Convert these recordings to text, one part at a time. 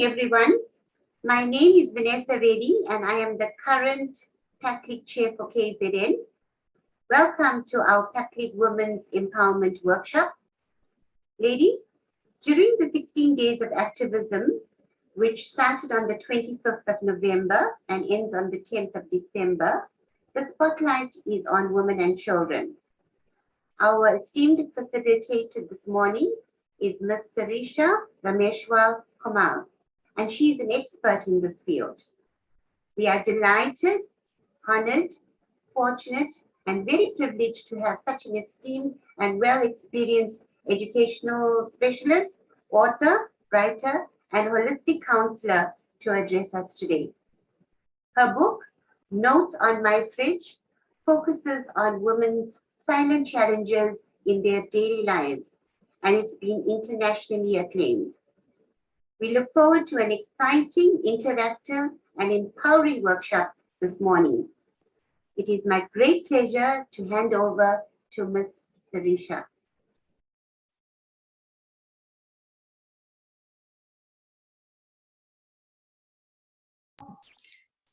morning, everyone. My name is Vanessa Reddy, and I am the current PACLIG chair for KZN. Welcome to our PACLIG Women's Empowerment Workshop. Ladies, during the 16 days of activism, which started on the 25th of November and ends on the 10th of December, the spotlight is on women and children. Our esteemed facilitator this morning is Ms. Sarisha Komal, and she is an expert in this field. We are delighted, honored, fortunate, and very privileged to have such an esteemed and well-experienced educational specialist, author, writer, and holistic counselor to address us today. Her book, Notes on My Fridge, focuses on women's silent challenges in their daily lives, and it's been internationally acclaimed. We look forward to an exciting, interactive, and empowering workshop this morning. It is my great pleasure to hand over to Ms. Sarisha.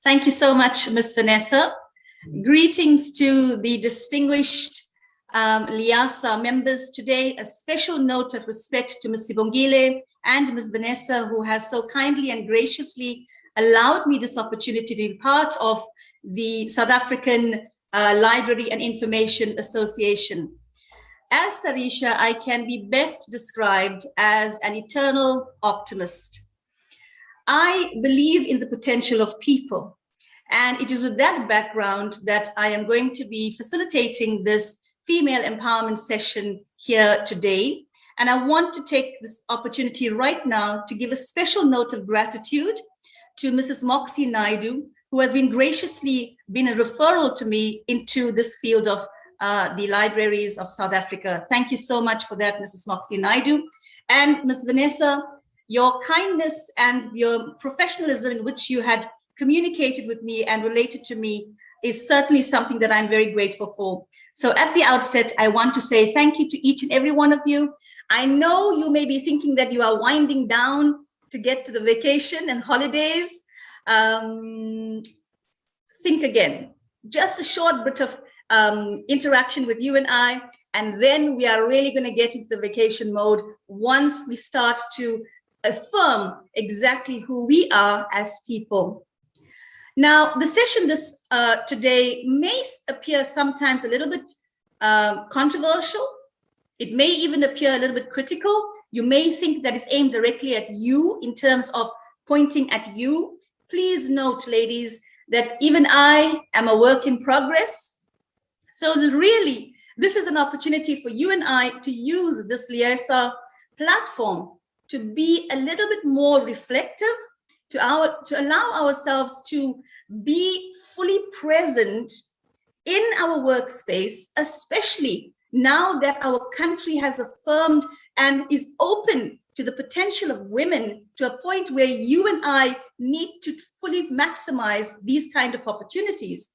Thank you so much, Ms. Vanessa. Greetings to the distinguished Liasa members today. A special note of respect to Ms. Sibongile and Ms. Vanessa, who has so kindly and graciously allowed me this opportunity to be part of the South African Library and Information Association. As Sarisha, I can be best described as an eternal optimist. I believe in the potential of people, and it is with that background that I am going to be facilitating this female empowerment session here today. And I want to take this opportunity right now to give a special note of gratitude to Mrs. Moxie Naidu, who has been graciously been a referral to me into this field of the libraries of South Africa. Thank you so much for that, Mrs. Moxie Naidu. And Ms. Vanessa, your kindness and your professionalism in which you had communicated with me and related to me is certainly something that I'm very grateful for. So at the outset, I want to say thank you to each and every one of you. I know you may be thinking that you are winding down to get to the vacation and holidays. Think again, just a short bit of interaction with you and then we are really going to get into the vacation mode once we start to affirm exactly who we are as people. Now, the session today may appear sometimes a little bit controversial. It may even appear a little bit critical. You may think that it's aimed directly at you in terms of pointing at you. Please note, ladies, that even I am a work in progress. So really, this is an opportunity for you and I to use this Liasa platform to be a little bit more reflective, to allow ourselves to be fully present in our workspace, especially now that our country has affirmed and is open to the potential of women to a point where you and I need to fully maximize these kind of opportunities.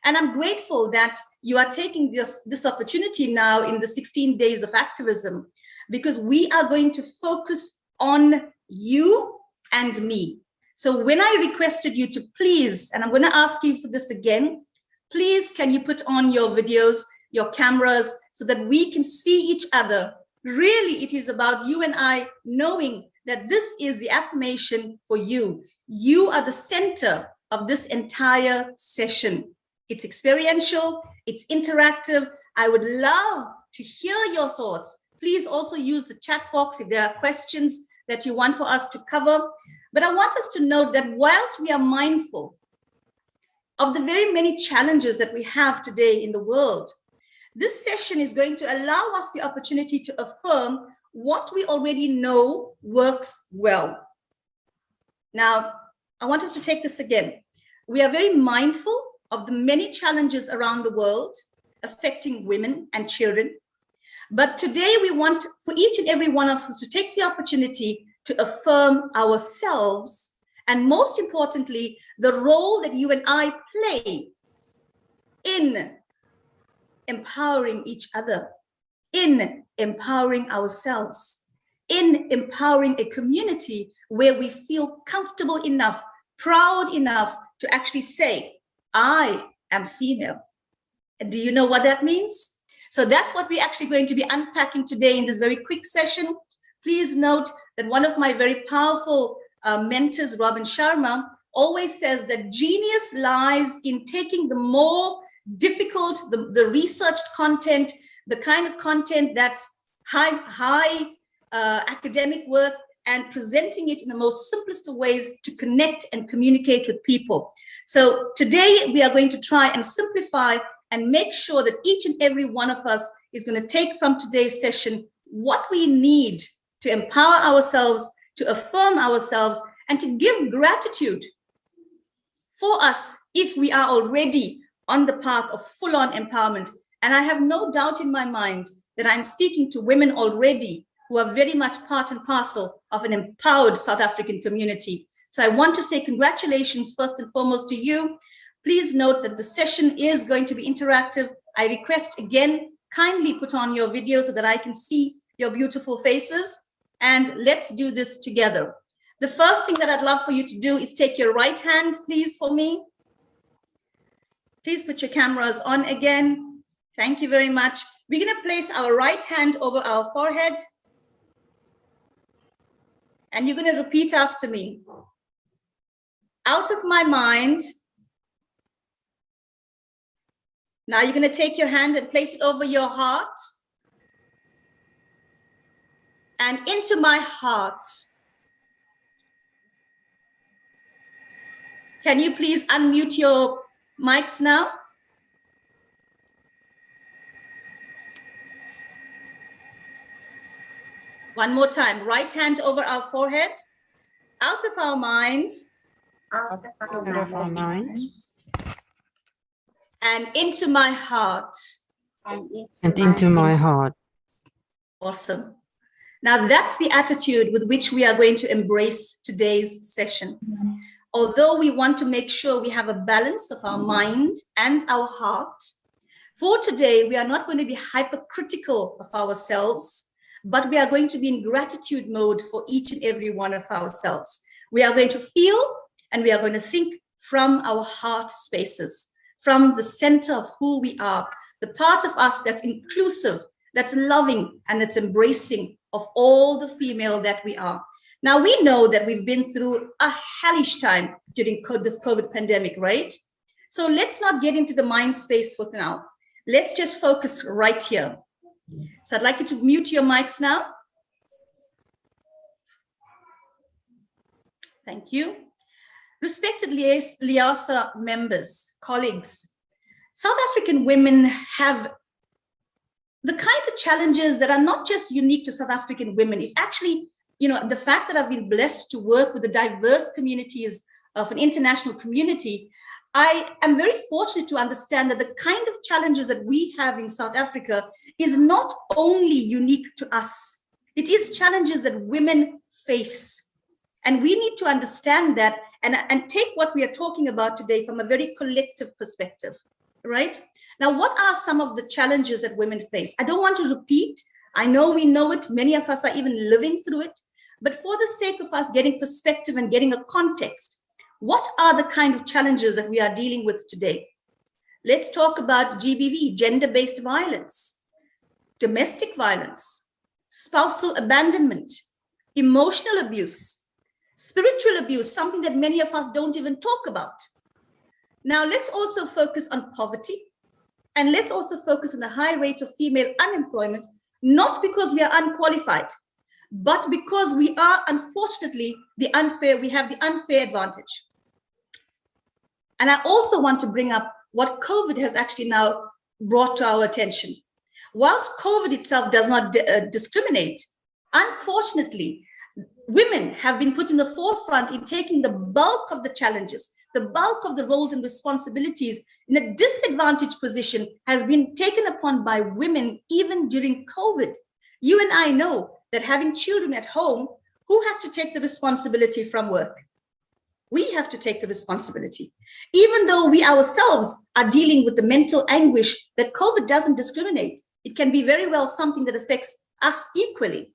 And I'm grateful that you are taking this opportunity now in the 16 days of activism, because we are going to focus on you and me. So when I requested you to please, and I'm going to ask you for this again, please can you put on your videos, your cameras, so that we can see each other. Really, it is about you and I knowing that this is the affirmation for you. You are the center of this entire session. It's experiential, it's interactive. I would love to hear your thoughts. Please also use the chat box if there are questions that you want for us to cover. But I want us to note that whilst we are mindful of the very many challenges that we have today in the world, this session is going to allow us the opportunity to affirm what we already know works well. Now, I want us to take this again. We are very mindful of the many challenges around the world affecting women and children. But today we want for each and every one of us to take the opportunity to affirm ourselves, and most importantly, the role that you and I play in empowering each other, in empowering ourselves. in empowering a community where we feel comfortable enough, proud enough to actually say, I am female. And do you know what that means? So that's what we're actually going to be unpacking today in this very quick session. Please note that one of my very powerful mentors, Robin Sharma, always says that genius lies in taking the more difficult, the researched content, the kind of content that's high academic work, and presenting it in the most simplest of ways to connect and communicate with people. So today we are going to try and simplify and make sure that each and every one of us is going to take from today's session what we need to empower ourselves, to affirm ourselves, and to give gratitude for us if we are already on the path of full-on empowerment. And I have no doubt in my mind that I'm speaking to women already who are very much part and parcel of an empowered South African community. So I want to say congratulations first and foremost to you. Please note that the session is going to be interactive. I request again, kindly put on your video so that I can see your beautiful faces, and let's do this together. The first thing that I'd love for you to do is take your right hand, please, for me. Please put your cameras on again. Thank you very much. We're going to place our right hand over our forehead. And you're going to repeat after me. Out of my mind. Now you're going to take your hand and place it over your heart. And into my heart. Can you please unmute your mics now? One more time, right hand over our forehead, out of our mind, Out of our mind. And into my heart. And into my heart. Awesome. Now that's the attitude with which we are going to embrace today's session. Although we want to make sure we have a balance of our mind and our heart, for today, we are not going to be hypercritical of ourselves, but we are going to be in gratitude mode for each and every one of ourselves. We are going to feel and we are going to think from our heart spaces, from the center of who we are, the part of us that's inclusive, that's loving, and that's embracing of all the female that we are. Now, we know that we've been through a hellish time during this COVID pandemic, right? So let's not get into the mind space for now. Let's just focus right here. So I'd like you to mute your mics now. Thank you. Respected LIASA members, colleagues, South African women have the kind of challenges that are not just unique to South African women. It's actually, the fact that I've been blessed to work with the diverse communities of an international community. I am very fortunate to understand that the kind of challenges that we have in South Africa is not only unique to us. It is challenges that women face. And we need to understand that and take what we are talking about today from a very collective perspective, right? Now, what are some of the challenges that women face? I don't want to repeat. I know we know it. Many of us are even living through it. But for the sake of us getting perspective and getting a context, what are the kind of challenges that we are dealing with today? Let's talk about GBV, gender-based violence, domestic violence, spousal abandonment, emotional abuse, spiritual abuse, something that many of us don't even talk about. Now, let's also focus on poverty, and let's also focus on the high rate of female unemployment, not because we are unqualified, but because we are, unfortunately, we have the unfair advantage. And I also want to bring up what COVID has actually now brought to our attention. Whilst COVID itself does not discriminate, unfortunately, women have been put in the forefront in taking the bulk of the challenges, the bulk of the roles and responsibilities in a disadvantaged position has been taken upon by women even during COVID. You and I know that having children at home, who has to take the responsibility from work? We have to take the responsibility. Even though we ourselves are dealing with the mental anguish that COVID doesn't discriminate, it can be very well something that affects us equally,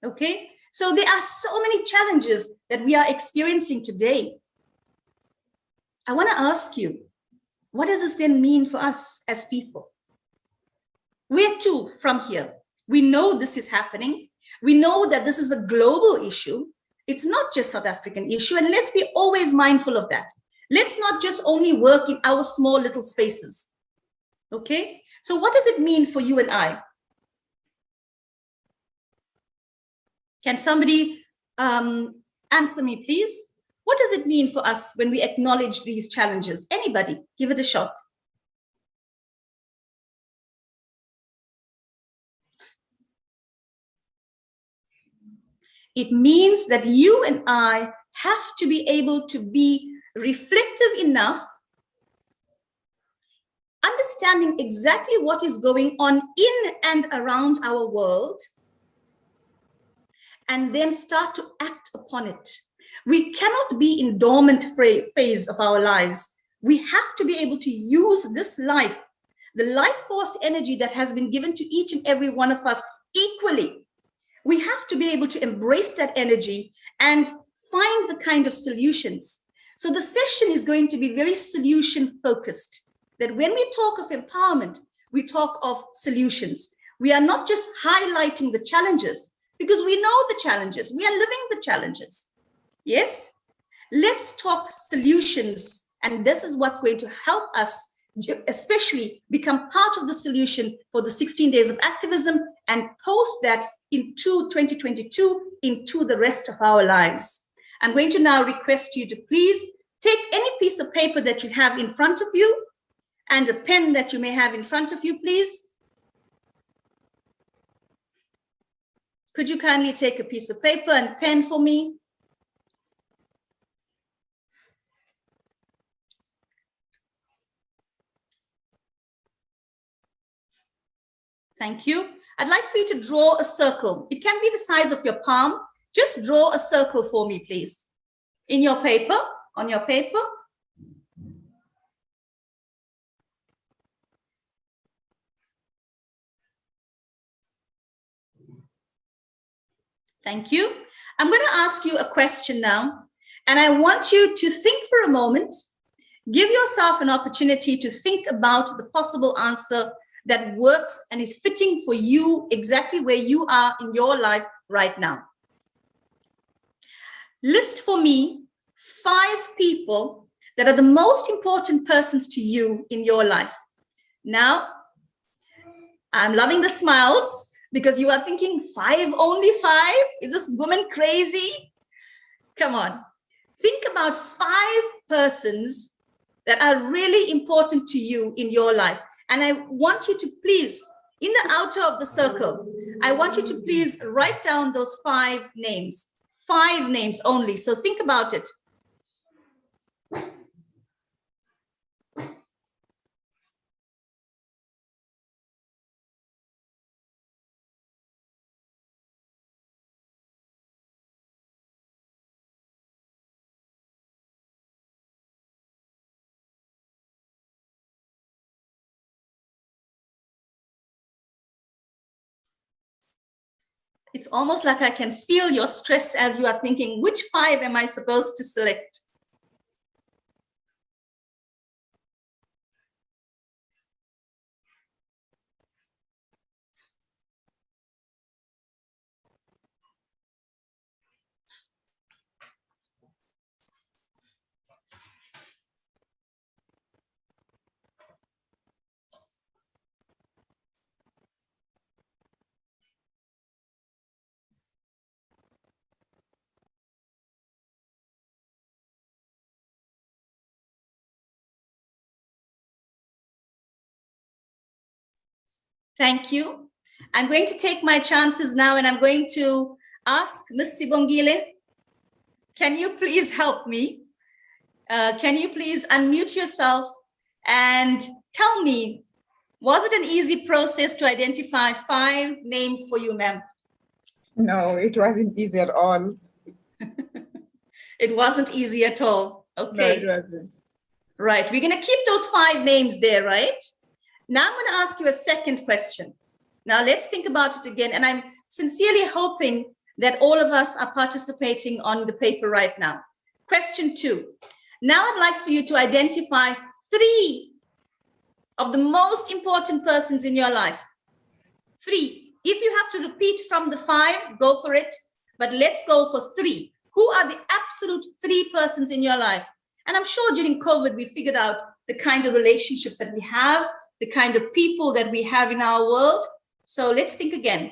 okay? So there are so many challenges that we are experiencing today. I want to ask you, what does this then mean for us as people? Where to from here? We know this is happening. We know that this is a global issue. It's not just South African issue, and let's be always mindful of that. Let's not just only work in our small little spaces. Okay? So what does it mean for you and I? Can somebody answer me, please? What does it mean for us when we acknowledge these challenges? Anybody, give it a shot. It means that you and I have to be able to be reflective enough, understanding exactly what is going on in and around our world, and then start to act upon it. We cannot be in dormant phase of our lives. We have to be able to use this life, the life force energy that has been given to each and every one of us equally. We have to be able to embrace that energy and find the kind of solutions. So the session is going to be very solution focused, that when we talk of empowerment, we talk of solutions. We are not just highlighting the challenges, because we know the challenges. We are living the challenges. Yes? Let's talk solutions. And this is what's going to help us, especially become part of the solution for the 16 days of activism and post that into 2022 into the rest of our lives. I'm going to now request you to please take any piece of paper that you have in front of you and a pen that you may have in front of you, please. Could you kindly take a piece of paper and pen for me? Thank you. I'd like for you to draw a circle. It can be the size of your palm. Just draw a circle for me, please. In your paper, on your paper. Thank you. I'm going to ask you a question now, and I want you to think for a moment. Give yourself an opportunity to think about the possible answer that works and is fitting for you exactly where you are in your life right now. List for me 5 people that are the most important persons to you in your life. Now, I'm loving the smiles because you are thinking 5, only 5? Is this woman crazy? Come on. Think about 5 persons that are really important to you in your life. And I want you to please, in the outer of the circle, I want you to please write down those 5 names. 5 names only. So think about it. It's almost like I can feel your stress as you are thinking, which 5 am I supposed to select? Thank you. I'm going to take my chances now, and I'm going to ask Ms. Sibongile, can you please help me? Can you please unmute yourself and tell me, was it an easy process to identify 5 names for you, ma'am? No, it wasn't easy at all. It wasn't easy at all. Okay. No, it wasn't. Right. We're going to keep those 5 names there, right? Now I'm going to ask you a second question. Now let's think about it again. And I'm sincerely hoping that all of us are participating on the paper right now. Question 2. Now I'd like for you to identify 3 of the most important persons in your life. 3. If you have to repeat from the 5, go for it. But let's go for 3. Who are the absolute 3 persons in your life? And I'm sure during COVID, we figured out the kind of relationships that we have, the kind of people that we have in our world. So let's think again.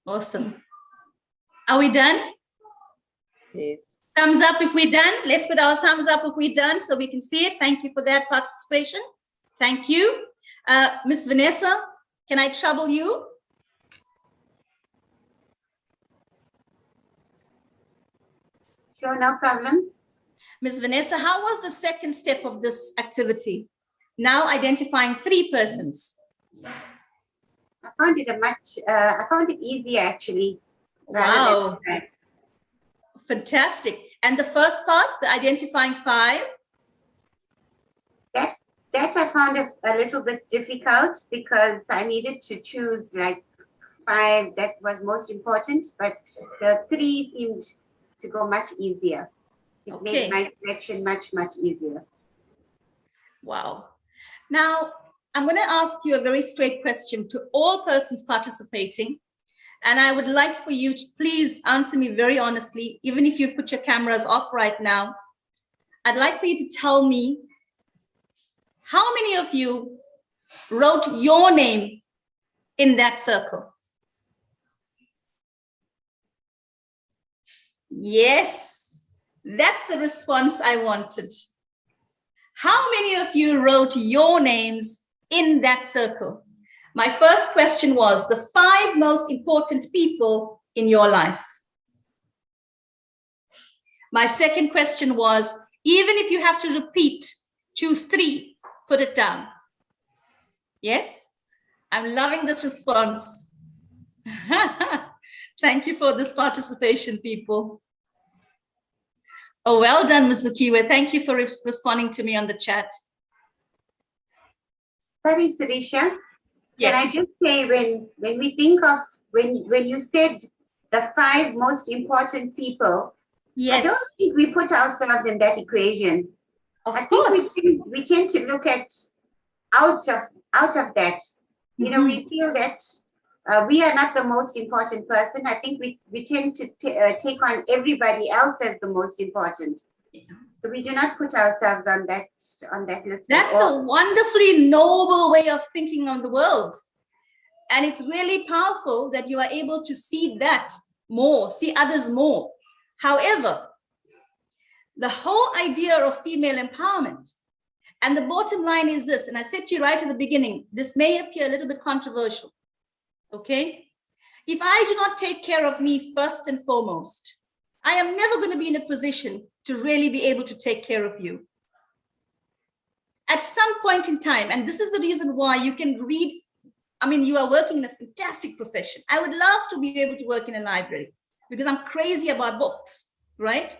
Awesome. Are we done? Yes. Thumbs up if we're done. Let's put our thumbs up if we're done so we can see it. Thank you for that participation. Thank you. Miss Vanessa, can I trouble you? Sure, no problem. Ms. Vanessa, how was the second step of this activity? Now identifying 3 persons. I found it I found it easier actually. Wow. Fantastic. And the first part, the identifying 5? That I found a little bit difficult because I needed to choose like 5 that was most important, but the 3 seemed to go much easier. It made my selection much, much easier. Wow. Now, I'm going to ask you a very straight question to all persons participating. And I would like for you to please answer me very honestly, even if you've put your cameras off right now. I'd like for you to tell me how many of you wrote your name in that circle? Yes, that's the response I wanted. How many of you wrote your names in that circle? My first question was the 5 most important people in your life. My second question was, even if you have to repeat, choose 3, put it down. Yes, I'm loving this response. Thank you for this participation, people. Oh, well done, Ms. Zukiwe. Thank you for responding to me on the chat. Sorry, Sarisha. Yes. Can I just say, when we think of, when you said the 5 most important people, yes, I don't think we put ourselves in that equation. Of I course. think we tend to look at out of that. You know, we feel that we are not the most important person. I think we tend to take on everybody else as the most important. So we do not put ourselves on that list. That's a wonderfully noble way of thinking of the world. And it's really powerful that you are able to see that more, see others more. However, the whole idea of female empowerment, and the bottom line is this, and I said to you right at the beginning, this may appear a little bit controversial, okay? If I do not take care of me first and foremost, I am never going to be in a position to really be able to take care of you. At some point in time, and this is the reason why you can read, I mean, you are working in a fantastic profession. I would love to be able to work in a library because I'm crazy about books, right?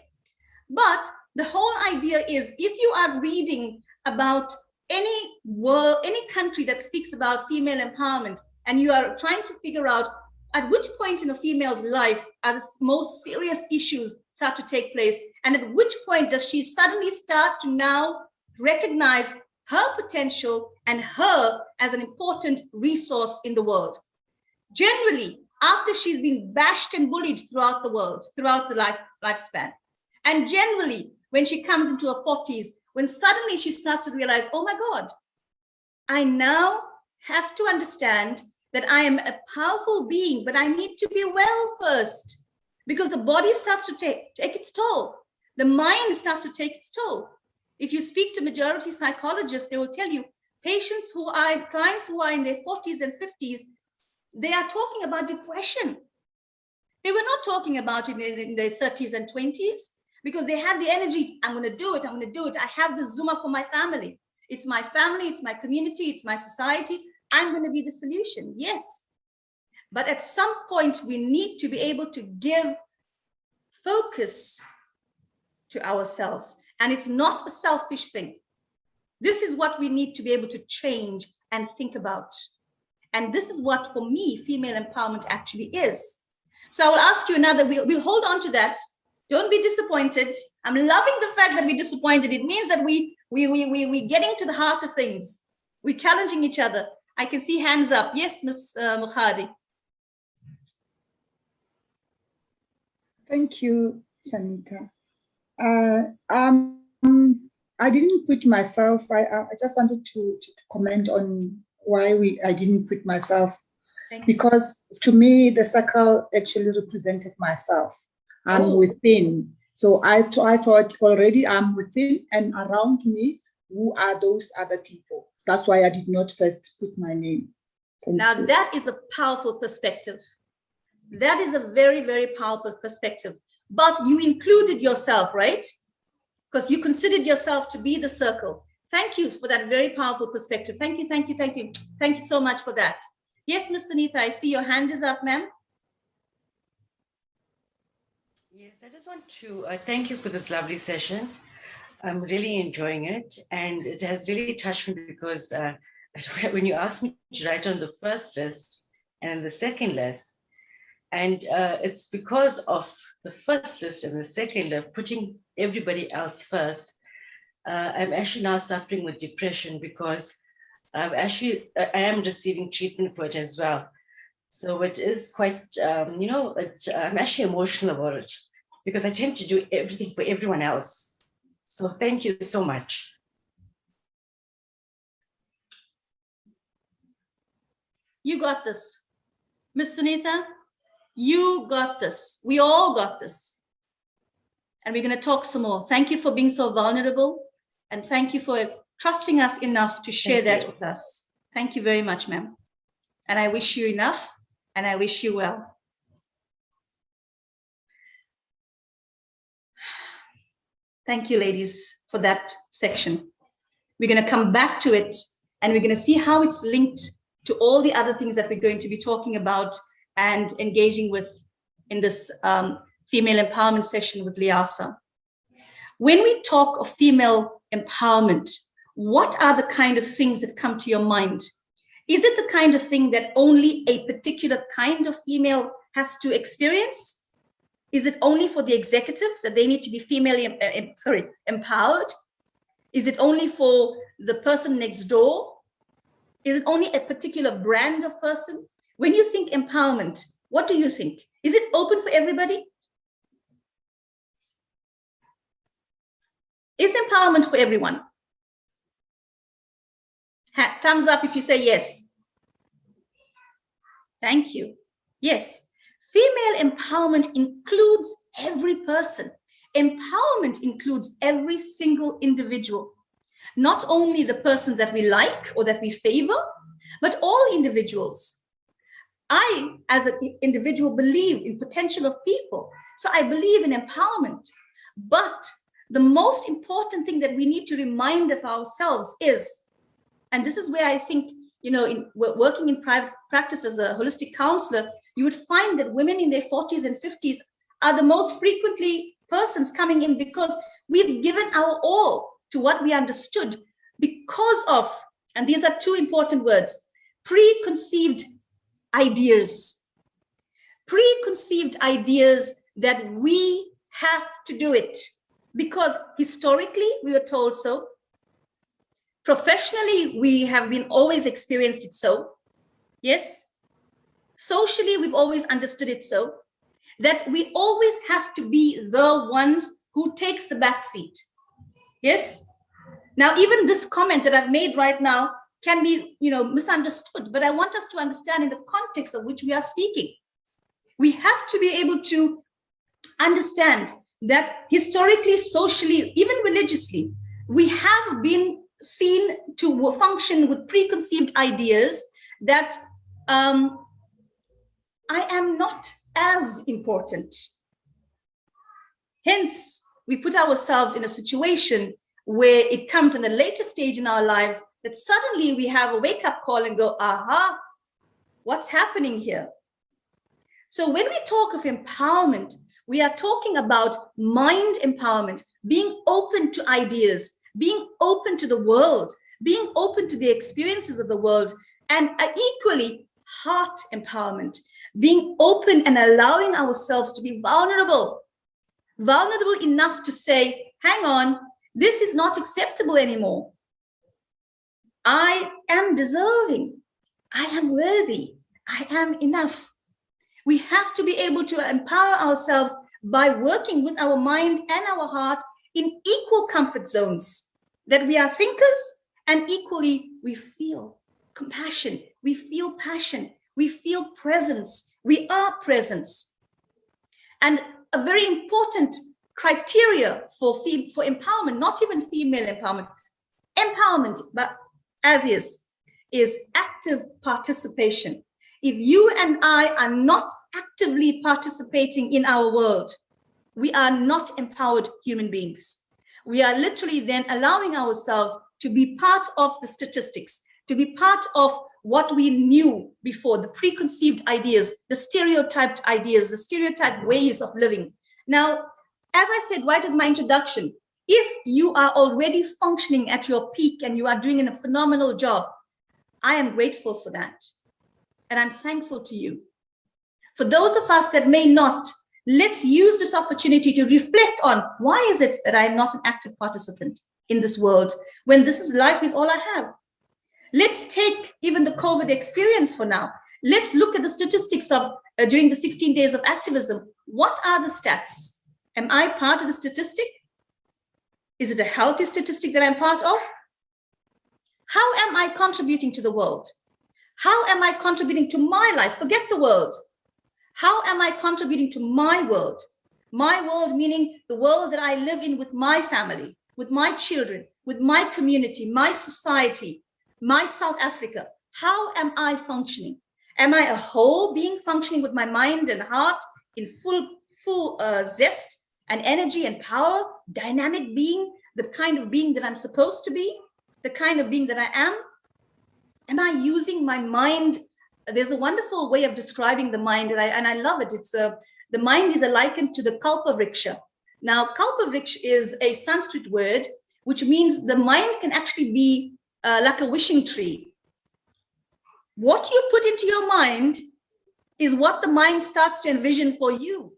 But the whole idea is if you are reading about any world, any country that speaks about female empowerment, and you are trying to figure out at which point in a female's life are the most serious issues start to take place, and at which point does she suddenly start to now recognize her potential and her as an important resource in the world. Generally, after she's been bashed and bullied throughout the world, throughout the lifespan. And generally, when she comes into her 40s, when suddenly she starts to realize, oh my God, I now have to understand that I am a powerful being, but I need to be well first, because the body starts to take its toll. The mind starts to take its toll. If you speak to majority psychologists, they will tell you clients who are in their 40s and 50s, they are talking about depression. They were not talking about it in their 30s and 20s because they had the energy. I'm going to do it. I'm going to do it. I have the Zuma for my family. It's my family. It's my community. It's my society. I'm going to be the solution. Yes. But at some point, we need to be able to give focus to ourselves. And it's not a selfish thing. This is what we need to be able to change and think about. And this is what, for me, female empowerment actually is. So I will ask you another, we'll hold on to that. Don't be disappointed. I'm loving the fact that we're disappointed. It means that we're getting to the heart of things. We're challenging each other. I can see hands up. Yes, Ms. Mukhadi. Thank you, Shanita. I didn't put myself, I just wanted to comment on why I didn't put myself, because to me, the circle actually represented myself. I'm within. So I thought already I'm within, and around me, who are those other people? That's why I did not first put my name. Now that is a powerful perspective. That is a very, very powerful perspective. But you included yourself, right? Because you considered yourself to be the circle. Thank you for that very powerful perspective. Thank you, thank you, thank you. Thank you so much for that. Yes, Ms. Sunitha, I see your hand is up, ma'am. Yes, I just want to thank you for this lovely session. I'm really enjoying it. And it has really touched me because when you asked me to write on the first list and the second list, and it's because of the first list and the second list, putting everybody else first, I'm actually now suffering with depression because I am receiving treatment for it as well. So it is quite, I'm actually emotional about it because I tend to do everything for everyone else. So thank you so much. You got this. Ms. Sunitha, you got this. We all got this. And we're going to talk some more. Thank you for being so vulnerable. And thank you for trusting us enough to share that with us. Thank you very much, ma'am. And I wish you enough, and I wish you well. Thank you, ladies, for that section. We're going to come back to it, and we're going to see how it's linked to all the other things that we're going to be talking about and engaging with in this female empowerment session with Liasa. When we talk of female empowerment, what are the kind of things that come to your mind? Is it the kind of thing that only a particular kind of female has to experience? Is it only for the executives that they need to be female empowered? Is it only for the person next door? Is it only a particular brand of person? When you think empowerment, what do you think? Is it open for everybody? Is empowerment for everyone? Thumbs up if you say yes. Thank you. Yes. Female empowerment includes every person. Empowerment includes every single individual. Not only the persons that we like or that we favor, but all individuals. I, as an individual, believe in potential of people. So I believe in empowerment. But the most important thing that we need to remind of ourselves is, and this is where I think, in working in private practice as a holistic counselor, you would find that women in their 40s and 50s are the most frequently persons coming in because we've given our all to what we understood because of, and these are two important words, preconceived ideas. Preconceived ideas that we have to do it because historically we were told so. Professionally, we have been always experienced it so. Yes. Socially, we've always understood it so. That we always have to be the ones who takes the back seat. Yes. Now, even this comment that I've made right now can be, misunderstood, but I want us to understand in the context of which we are speaking. We have to be able to understand that historically, socially, even religiously, we have been seen to function with preconceived ideas that I am not as important. Hence, we put ourselves in a situation where it comes in a later stage in our lives that suddenly we have a wake-up call and go, aha, what's happening here? So when we talk of empowerment, we are talking about mind empowerment, being open to ideas, being open to the world, being open to the experiences of the world, and equally heart empowerment, being open and allowing ourselves to be vulnerable enough to say, hang on, this is not acceptable anymore. I am deserving. I am worthy. I am enough. We have to be able to empower ourselves by working with our mind and our heart in equal comfort zones, that we are thinkers and equally we feel compassion, we feel passion, we feel presence, we are presence. And a very important criteria for empowerment, not even female empowerment, but as is active participation. If you and I are not actively participating in our world, we are not empowered human beings. We are literally then allowing ourselves to be part of the statistics, to be part of what we knew before, the preconceived ideas, the stereotyped ideas, the stereotyped ways of living. Now, as I said right in my introduction, if you are already functioning at your peak and you are doing a phenomenal job, I am grateful for that. And I'm thankful to you. For those of us that may not, let's use this opportunity to reflect on why is it that I'm not an active participant in this world when this is life is all I have. Let's take even the COVID experience for now. Let's look at the statistics of during the 16 days of activism. What are the stats? Am I part of the statistic? Is it a healthy statistic that I'm part of? How am I contributing to the world? How am I contributing to my life? Forget the world. How am I contributing to my world? My world meaning the world that I live in with my family, with my children, with my community, my society, my South Africa. How am I functioning? Am I a whole being functioning with my mind and heart in full zest and energy and power, dynamic being, the kind of being that I'm supposed to be, the kind of being that I am? Am I using my mind? There's a wonderful way of describing the mind, and I love it. It's the mind is likened to the kalpavriksha. Now, kalpavriksha is a Sanskrit word, which means the mind can actually be like a wishing tree. What you put into your mind is what the mind starts to envision for you,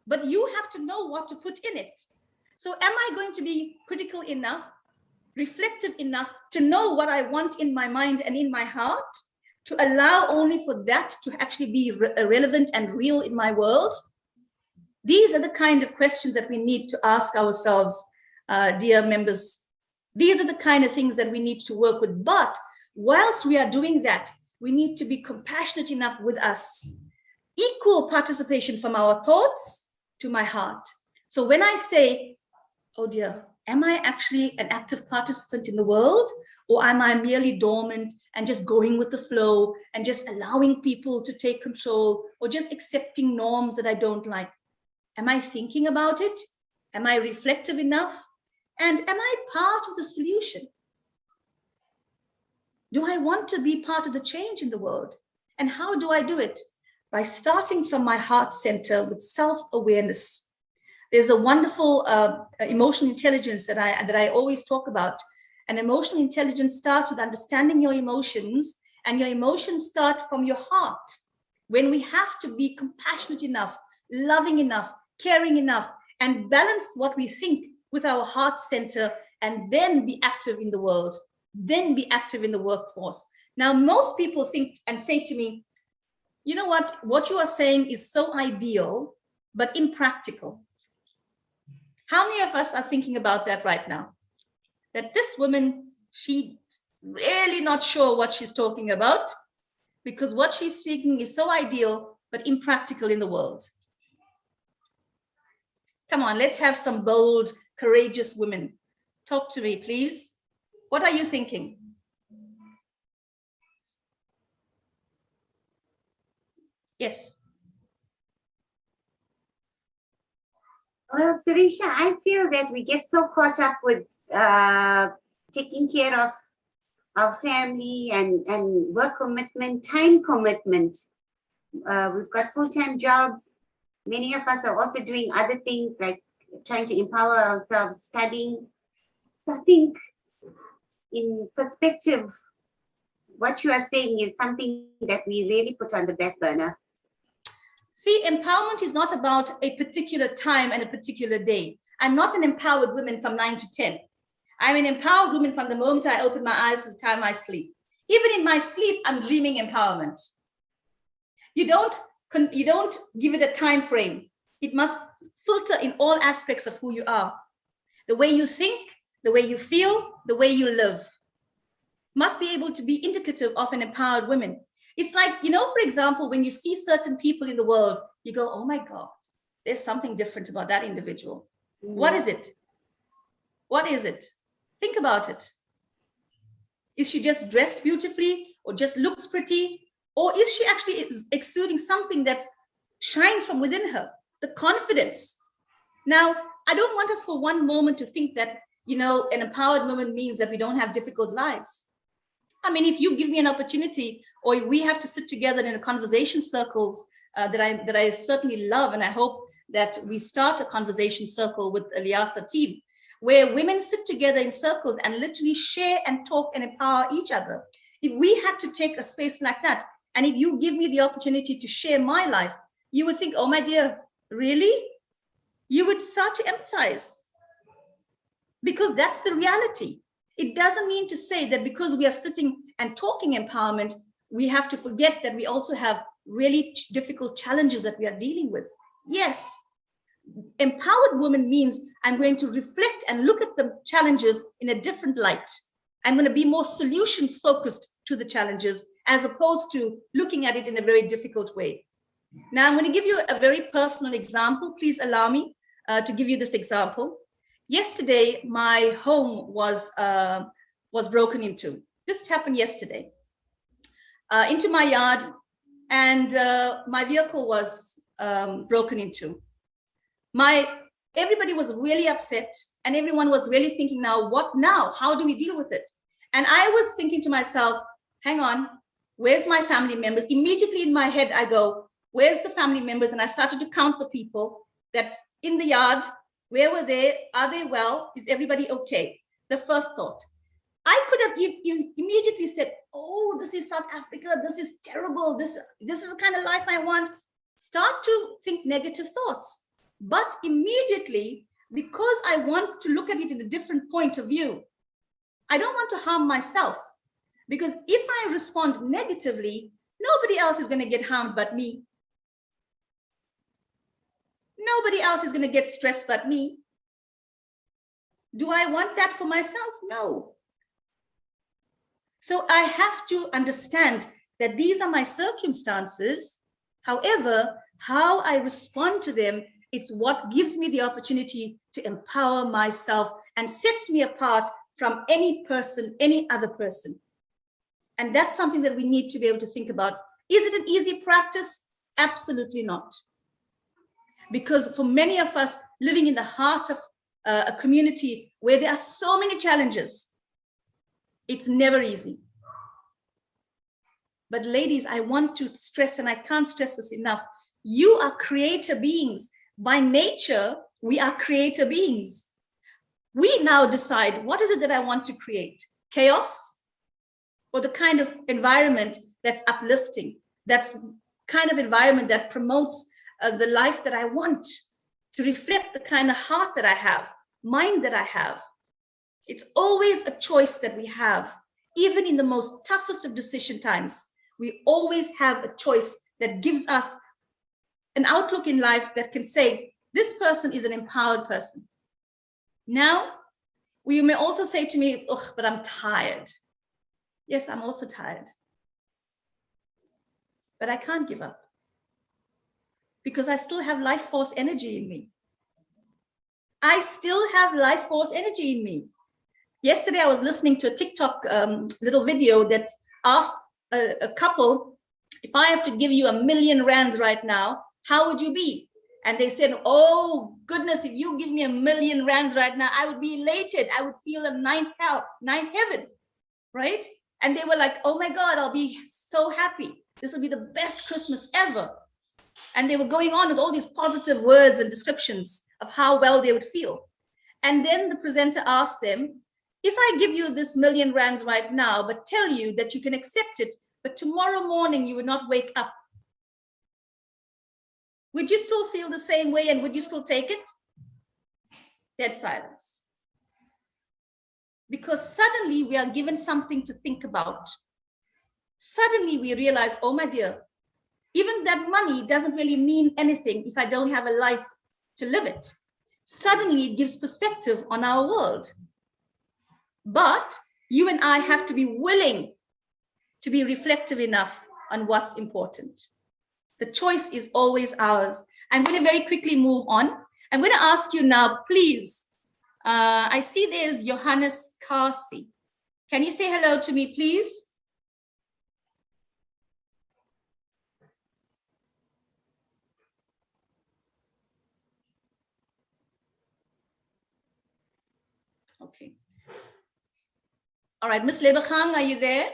but you have to know what to put in it. So am I going to be critical enough, reflective enough to know what I want in my mind and in my heart, to allow only for that to actually be relevant and real in my world? These are the kind of questions that we need to ask ourselves, dear members. These are the kind of things that we need to work with. But whilst we are doing that, we need to be compassionate enough with us. Equal participation from our thoughts to my heart. So when I say, oh dear, am I actually an active participant in the world? Or am I merely dormant and just going with the flow and just allowing people to take control or just accepting norms that I don't like? Am I thinking about it? Am I reflective enough? And am I part of the solution? Do I want to be part of the change in the world? And how do I do it? By starting from my heart center with self-awareness. There's a wonderful emotional intelligence that I always talk about. And emotional intelligence starts with understanding your emotions, and your emotions start from your heart. When we have to be compassionate enough, loving enough, caring enough, and balance what we think with our heart center, and then be active in the world, then be active in the workforce. Now, most people think and say to me, you know what you are saying is so ideal, but impractical. How many of us are thinking about that right now? That this woman, she's really not sure what she's talking about, because what she's speaking is so ideal, but impractical in the world. Come on, let's have some bold, courageous women. Talk to me, please. What are you thinking? Yes. Well, Sarisha, I feel that we get so caught up with taking care of our family and work commitment, time commitment. We've got full-time jobs. Many of us are also doing other things like trying to empower ourselves, studying. So I think in perspective, what you are saying is something that we really put on the back burner. See, empowerment is not about a particular time and a particular day. I'm not an empowered woman from 9 to 10. I'm an empowered woman from the moment I open my eyes to the time I sleep. Even in my sleep, I'm dreaming empowerment. You don't give it a time frame. It must filter in all aspects of who you are. The way you think, the way you feel, the way you live must be able to be indicative of an empowered woman. It's like, you know, for example, when you see certain people in the world, you go, oh my God, there's something different about that individual. What is it? What is it? Think about it. Is she just dressed beautifully or just looks pretty? Or is she actually exuding something that shines from within her? The confidence. Now, I don't want us for one moment to think that, you know, an empowered woman means that we don't have difficult lives. I mean, if you give me an opportunity, or we have to sit together in a conversation circles that I certainly love, and I hope that we start a conversation circle with Eliasa team, where women sit together in circles and literally share and talk and empower each other. If we had to take a space like that, and if you give me the opportunity to share my life, you would think, oh my dear, really? You would start to empathize, because that's the reality. It doesn't mean to say that because we are sitting and talking empowerment, we have to forget that we also have really difficult challenges that we are dealing with. Yes, empowered woman means I'm going to reflect and look at the challenges in a different light. I'm going to be more solutions focused to the challenges as opposed to looking at it in a very difficult way. Now, I'm going to give you a very personal example. Please allow me to give you this example. Yesterday, my home was broken into. This happened yesterday. Into my yard, and my vehicle was broken into. Everybody was really upset, and everyone was really thinking, now, what now? How do we deal with it? And I was thinking to myself, hang on, where's my family members? Immediately in my head, I go, where's the family members? And I started to count the people that's in the yard. Where were they? Are they well? Is everybody okay? The first thought. I could have immediately said, oh, this is South Africa. This is terrible. This is the kind of life I want. Start to think negative thoughts. But immediately, because I want to look at it in a different point of view, I don't want to harm myself. Because if I respond negatively, nobody else is going to get harmed but me. Nobody else is going to get stressed but me. Do I want that for myself? No. So I have to understand that these are my circumstances. However, how I respond to them, it's what gives me the opportunity to empower myself and sets me apart from any person, any other person. And that's something that we need to be able to think about. Is it an easy practice? Absolutely not. Because for many of us living in the heart of a community where there are so many challenges, it's never easy. But ladies, I want to stress, and I can't stress this enough, you are creator beings. By nature, we are creator beings. We now decide, what is it that I want to create? Chaos? Or the kind of environment that's uplifting, that's kind of environment that promotes the life that I want, to reflect the kind of heart that I have, mind that I have. It's always a choice that we have. Even in the most toughest of decision times, we always have a choice that gives us an outlook in life that can say, this person is an empowered person. Now, you may also say to me, oh, but I'm tired. Yes, I'm also tired. But I can't give up, because I still have life force energy in me. I still have life force energy in me. Yesterday, I was listening to a TikTok little video that asked a couple, if I have to give you R1 million right now, how would you be? And they said, oh goodness, if you give me R1 million right now, I would be elated. I would feel a ninth heaven, right? And they were like, oh my God, I'll be so happy. This will be the best Christmas ever. And they were going on with all these positive words and descriptions of how well they would feel. And then the presenter asked them, if I give you this R1 million right now, but tell you that you can accept it, but tomorrow morning you would not wake up, would you still feel the same way and would you still take it? Dead silence. Because suddenly we are given something to think about. Suddenly we realize, oh my dear, even that money doesn't really mean anything if I don't have a life to live it. Suddenly it gives perspective on our world. But you and I have to be willing to be reflective enough on what's important. The choice is always ours. I'm going to very quickly move on. I'm going to ask you now, please. I see there's Johannes Kasi. Can you say hello to me, please? Okay. All right, Ms. Lebachang, are you there?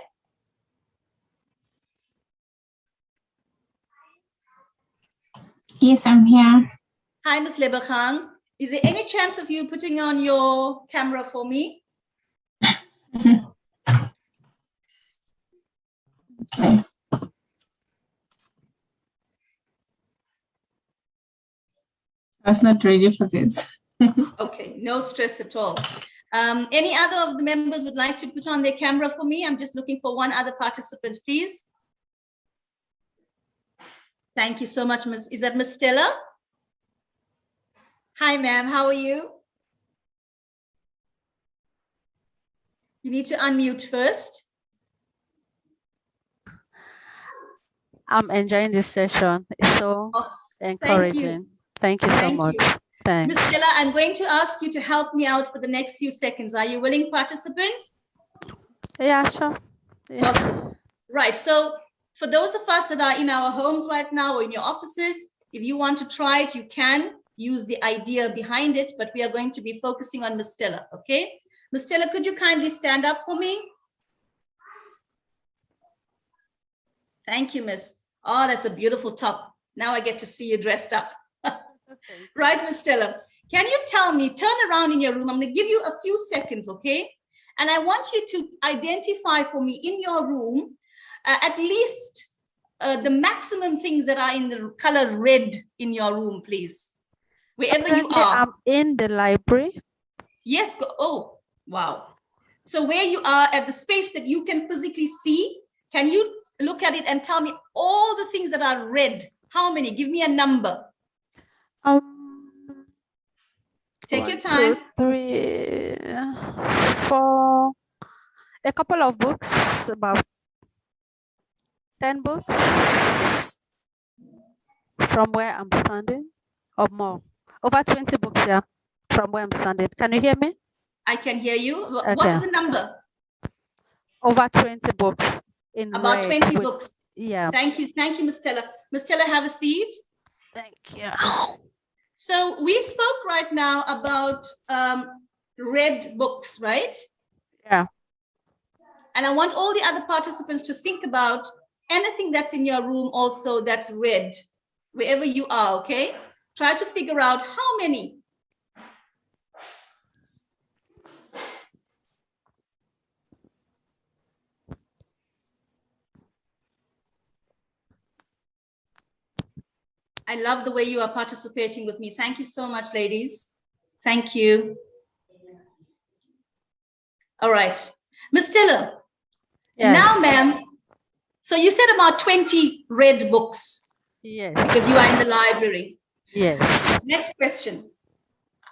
Yes, I'm here. Hi, Ms. Lebachang. Is there any chance of you putting on your camera for me? Okay. I was not ready for this. Okay, no stress at all. Any other of the members would like to put on their camera for me? I'm just looking for one other participant, please. Thank you so much, Ms. Is that Ms. Stella? Hi, ma'am. How are you? You need to unmute first. I'm enjoying this session. It's so encouraging. Thank you so much. Thanks. Ms. Stella, I'm going to ask you to help me out for the next few seconds. Are you willing, participant? Yeah, sure. Yeah. Awesome. Right. So for those of us that are in our homes right now or in your offices, if you want to try it, you can use the idea behind it, but we are going to be focusing on Ms. Stella, okay? Ms. Stella, could you kindly stand up for me? Thank you, Miss. Oh, that's a beautiful top. Now I get to see you dressed up. Right, Ms. Stella? Can you tell me, turn around in your room. I'm going to give you a few seconds, okay? And I want you to identify for me in your room at least the maximum things that are in the color red in your room, please. Wherever you are. I'm in the library. Yes. Oh, wow. So where you are at the space that you can physically see, can you look at it and tell me all the things that are red? How many? Give me a number. Take your time. 1, 2, 3, 4. A couple of books, about 10 books from where I'm standing, or more. Over 20 books, yeah, from where I'm standing. Can you hear me? I can hear you. Okay. What is the number? Over 20 books. In about red, 20 books. Yeah. Thank you, Ms. Stella. Ms. Stella, have a seat. Thank you. So we spoke right now about red books, right? Yeah. And I want all the other participants to think about anything that's in your room also that's red, wherever you are, okay? Try to figure out how many. I love the way you are participating with me. Thank you so much, ladies. Thank you. All right. Ms. Stella. Yes. Now, ma'am, so you said about 20 red books. Yes. Because you are in the library. Yes. Next question.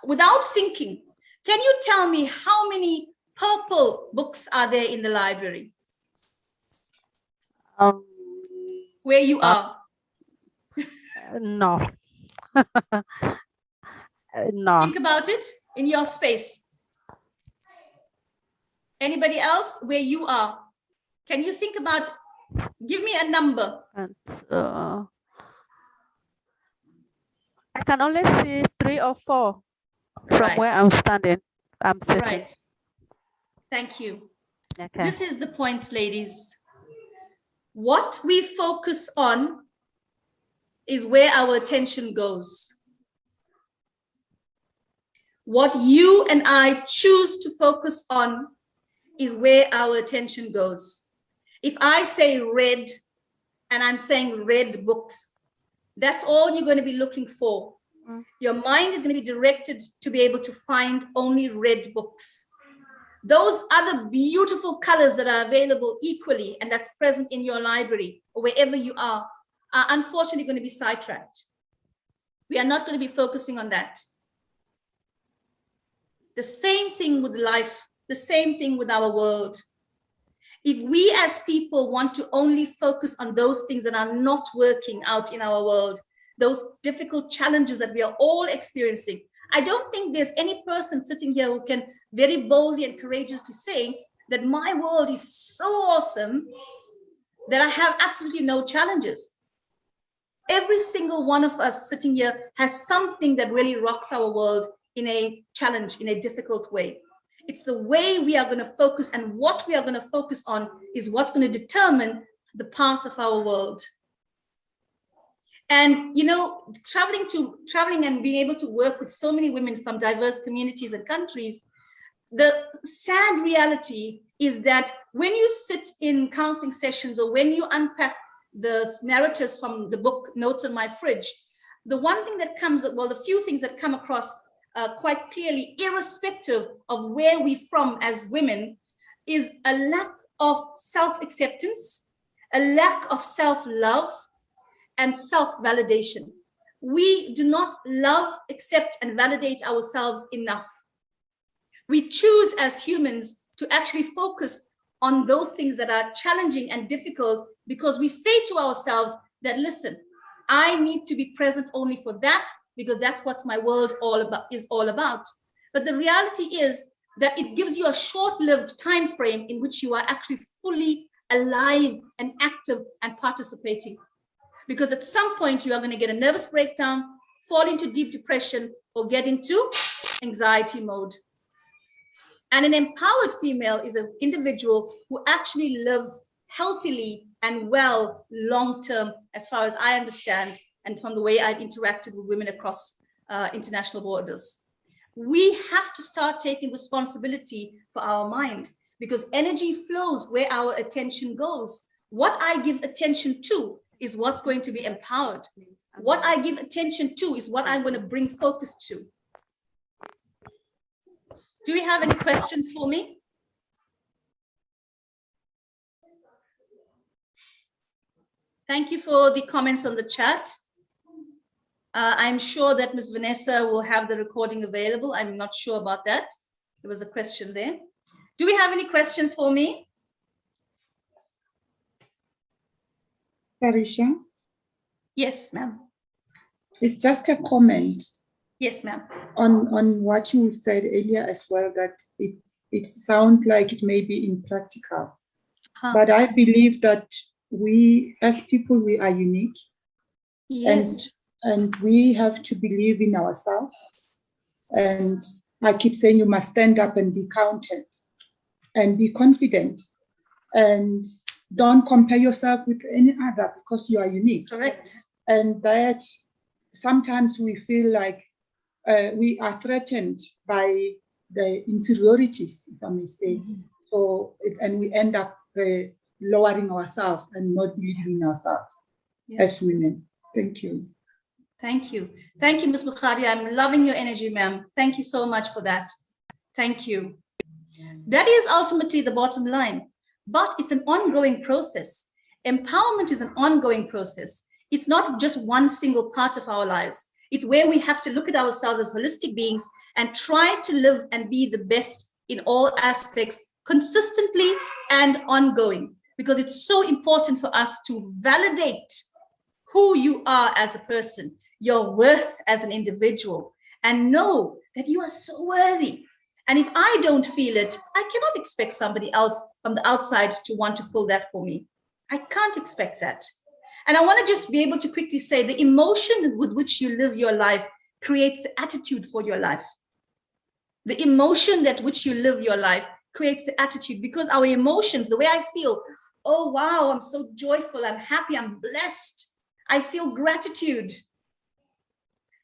Without thinking, can you tell me how many purple books are there in the library? Where you are? No. No. Think about it in your space. Anybody else? Where you are? Can you think about, give me a number. And, I can only see 3 or 4 from Right. where I'm standing. I'm sitting. Right. Thank you. Okay. This is the point, ladies. What we focus on is where our attention goes. What you and I choose to focus on is where our attention goes. If I say red and I'm saying red books, that's all you're going to be looking for. Your mind is going to be directed to be able to find only red books. Those other beautiful colors that are available equally and that's present in your library or wherever you are unfortunately going to be sidetracked. We are not going to be focusing on that. The same thing with life, the same thing with our world. If we as people want to only focus on those things that are not working out in our world, those difficult challenges that we are all experiencing, I don't think there's any person sitting here who can very boldly and courageously say that my world is so awesome that I have absolutely no challenges. Every single one of us sitting here has something that really rocks our world in a challenge, in a difficult way. It's the way we are going to focus, and what we are going to focus on is what's going to determine the path of our world. And, you know, traveling and being able to work with so many women from diverse communities and countries, the sad reality is that when you sit in counseling sessions or when you unpack the narratives from the book Notes on My Fridge, the one thing that comes, well, the few things that come across quite clearly, irrespective of where we're from as women, is a lack of self-acceptance, a lack of self-love, and self-validation. We do not love, accept, and validate ourselves enough. We choose as humans to actually focus on those things that are challenging and difficult because we say to ourselves that, listen, I need to be present only for that because that's what my world is all about. But the reality is that it gives you a short-lived time frame in which you are actually fully alive and active and participating. Because at some point you are going to get a nervous breakdown, fall into deep depression, or get into anxiety mode. And an empowered female is an individual who actually lives healthily and well long-term, as far as I understand, and from the way I've interacted with women across international borders. We have to start taking responsibility for our mind, because energy flows where our attention goes. What I give attention to is what's going to be empowered. What I give attention to is what I'm going to bring focus to. Do we have any questions for me? Thank you for the comments on the chat. I'm sure that Ms. Vanessa will have the recording available. I'm not sure about that. There was a question there. Do we have any questions for me? Sarisha? Yes, ma'am. It's just a comment. Yes, ma'am. On what you said earlier as well, that it sounds like it may be impractical. But I believe that we as people, we are unique. Yes. And we have to believe in ourselves. And I keep saying you must stand up and be counted and be confident. And don't compare yourself with any other because you are unique. Correct. And that sometimes we feel like we are threatened by the inferiorities, if I may say. Mm-hmm. So, and we end up lowering ourselves and not believing in ourselves as women. Thank you. Thank you. Thank you, Ms. Bukhari. I'm loving your energy, ma'am. Thank you so much for that. Thank you. That is ultimately the bottom line, but it's an ongoing process. Empowerment is an ongoing process. It's not just one single part of our lives. It's where we have to look at ourselves as holistic beings and try to live and be the best in all aspects consistently and ongoing, because it's so important for us to validate who you are as a person, your worth as an individual, and know that you are so worthy. And if I don't feel it, I cannot expect somebody else from the outside to want to fill that for me. I can't expect that. And I want to just be able to quickly say the emotion with which you live your life creates the attitude for your life. The emotion that which you live your life creates the attitude, because our emotions, the way I feel, oh, wow, I'm so joyful, I'm happy, I'm blessed, I feel gratitude.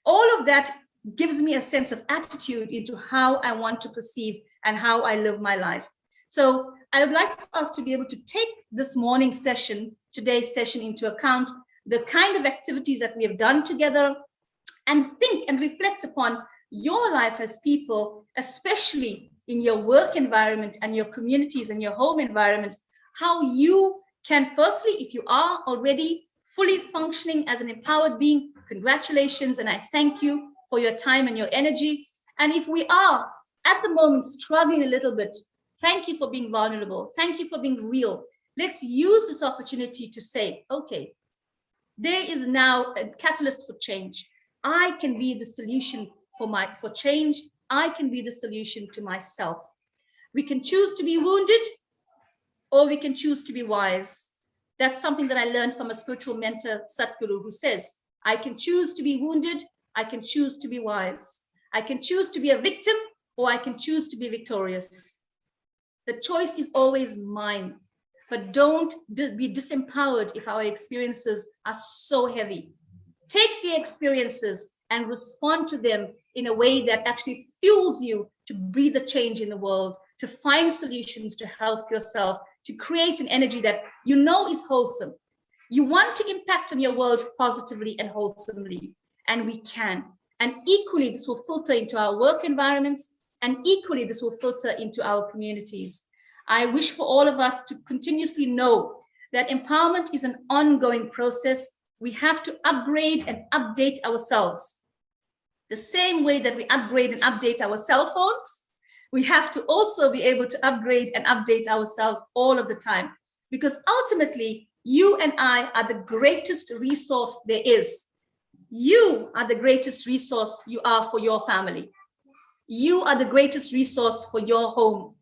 All of that gives me a sense of attitude into how I want to perceive and how I live my life. So I would like for us to be able to take this morning session, today's session, into account, the kind of activities that we have done together, and think and reflect upon your life as people, especially in your work environment and your communities and your home environment, how you can, firstly, if you are already fully functioning as an empowered being, congratulations, and I thank you for your time and your energy. And if we are at the moment struggling a little bit, thank you for being vulnerable. Thank you for being real. Let's use this opportunity to say, okay, there is now a catalyst for change. I can be the solution for change. I can be the solution to myself. We can choose to be wounded, or we can choose to be wise. That's something that I learned from a spiritual mentor, Satguru, who says, I can choose to be wounded, I can choose to be wise. I can choose to be a victim, or I can choose to be victorious. The choice is always mine, but don't be disempowered if our experiences are so heavy. Take the experiences and respond to them in a way that actually fuels you to breathe the change in the world, to find solutions to help yourself, to create an energy that you know is wholesome. You want to impact on your world positively and wholesomely, and we can. And equally, this will filter into our work environments, and equally, this will filter into our communities. I wish for all of us to continuously know that empowerment is an ongoing process. We have to upgrade and update ourselves. The same way that we upgrade and update our cell phones, we have to also be able to upgrade and update ourselves all of the time, because ultimately, you and I are the greatest resource there is. You are the greatest resource you are for your family. You are the greatest resource for your home,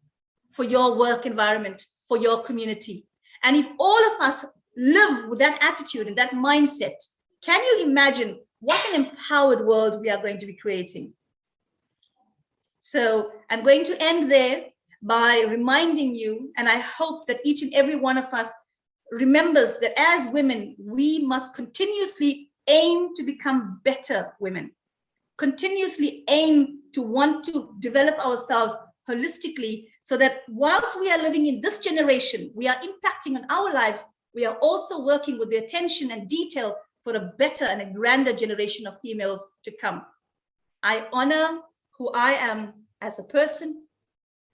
for your work environment, for your community. And if all of us live with that attitude and that mindset, can you imagine what an empowered world we are going to be creating? So I'm going to end there by reminding you, and I hope that each and every one of us remembers that as women, we must continuously aim to become better women, continuously aim to want to develop ourselves holistically, so that whilst we are living in this generation, we are impacting on our lives, we are also working with the attention and detail for a better and a grander generation of females to come. I honor who I am as a person,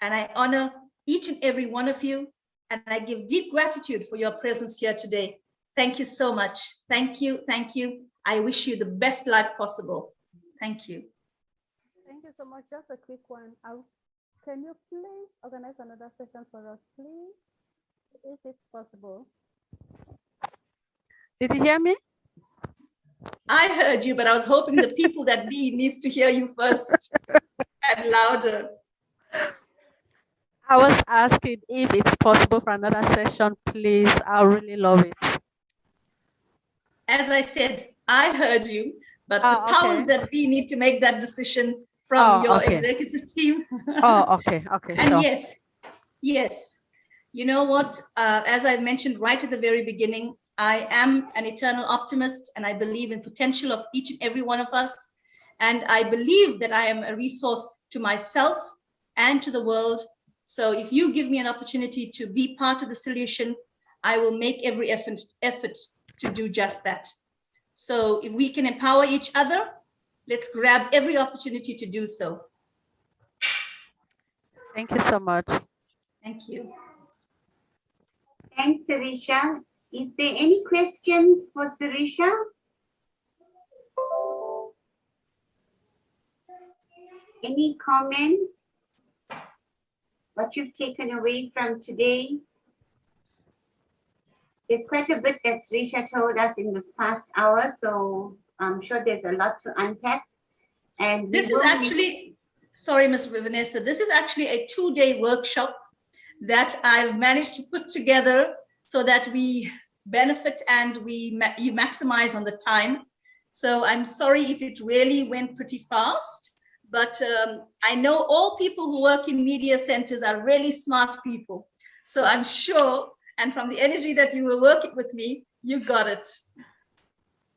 and I honor each and every one of you, and I give deep gratitude for your presence here today. Thank you so much. Thank you. Thank you. I wish you the best life possible. Thank you. Thank you so much. Just a quick one. Can you please organize another session for us, please, if it's possible? Did you hear me? I heard you, but I was hoping the people that needs to hear you first and louder. I was asking if it's possible for another session, please. I really love it. As I said, I heard you, but the powers that be need to make that decision from your executive team. Okay. And yes. You know what? As I mentioned right at the very beginning, I am an eternal optimist, and I believe in potential of each and every one of us. And I believe that I am a resource to myself and to the world. So if you give me an opportunity to be part of the solution, I will make every effort to do just that. So if we can empower each other, let's grab every opportunity to do so. Thank you so much. Thank you. Thanks, Sarisha. Is there any questions for Sarisha? Any comments? What you've taken away from today? There's quite a bit that Sarisha told us in this past hour, so I'm sure there's a lot to unpack. And this is actually, sorry, Ms. Vanessa, this is actually a 2-day workshop that I've managed to put together so that we benefit and you maximize on the time. So I'm sorry if it really went pretty fast, but I know all people who work in media centers are really smart people. So I'm sure, and from the energy that you were working with me, you got it.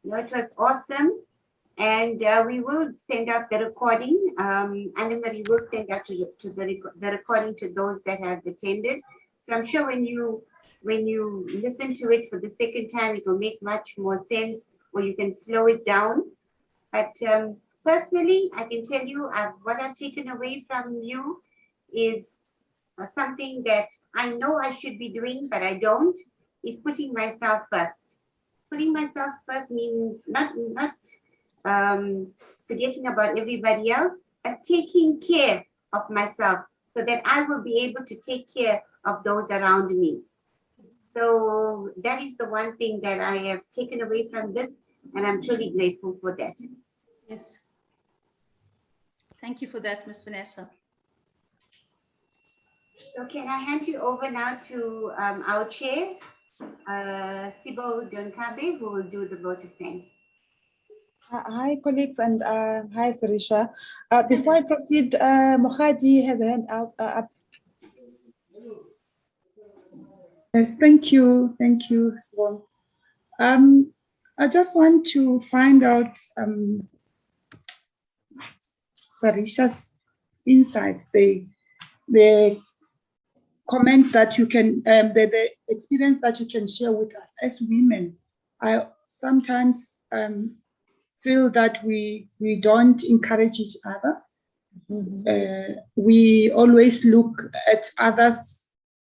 No, it was awesome. And we will send out the recording. Anna-Marie will send out the recording to those that have attended. So I'm sure when you listen to it for the second time, it will make much more sense, or you can slow it down. But personally, I can tell you what I've taken away from you is something that I know I should be doing, but I don't, is putting myself first. Putting myself first means not forgetting about everybody else, but taking care of myself so that I will be able to take care of those around me. So that is the one thing that I have taken away from this, and I'm truly grateful for that. Yes. Thank you for that, Ms. Vanessa. So can I hand you over now to our chair, Sibo Donkabe, who will do the vote of thanks. Hi, colleagues, and hi, Sarisha. Before I proceed, Mohadi has a hand up. Yes, thank you, Sibo. I just want to find out Sarisha's insights, the comment that you can, the experience that you can share with us as women. I sometimes feel that we don't encourage each other. We always look at others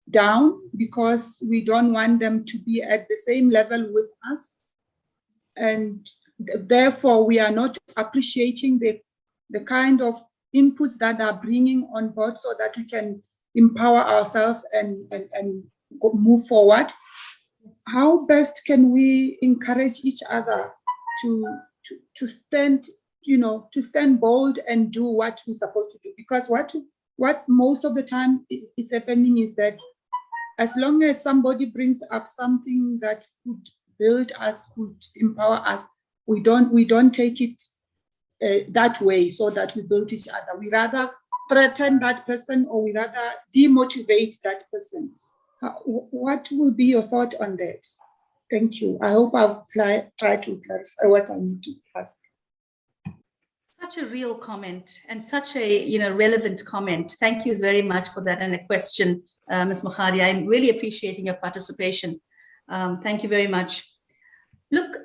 down because we don't want them to be at the same level with us. And therefore, we are not appreciating the kind of inputs that are bringing on board so that we can empower ourselves and move forward. How best can we encourage each other to stand, to stand bold and do what we're supposed to do? Because what most of the time is happening is that as long as somebody brings up something that could build us, could empower us, we don't take it that way so that we build each other. We rather threaten that person, or we rather demotivate that person. What will be your thought on that? Thank you. I hope I've tried to clarify what I need to ask. Such a real comment and such a relevant comment. Thank you very much for that, and a question, Ms. Mohadi. I'm really appreciating your participation. Thank you very much. Look,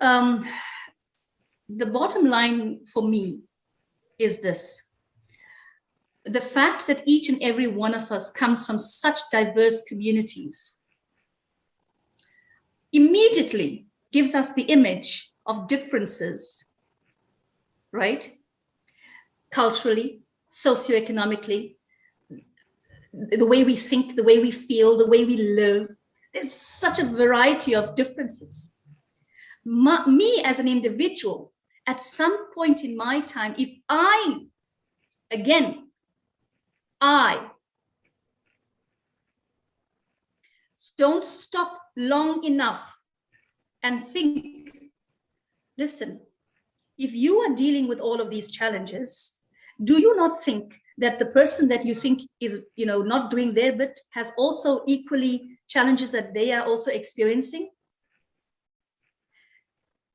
the bottom line for me is this. The fact that each and every one of us comes from such diverse communities immediately gives us the image of differences, right? Culturally, socioeconomically, the way we think, the way we feel, the way we live. There's such a variety of differences. Me as an individual, at some point in my time, if I don't stop long enough and think, listen, if you are dealing with all of these challenges, do you not think that the person that you think is, not doing their bit has also equally challenges that they are also experiencing?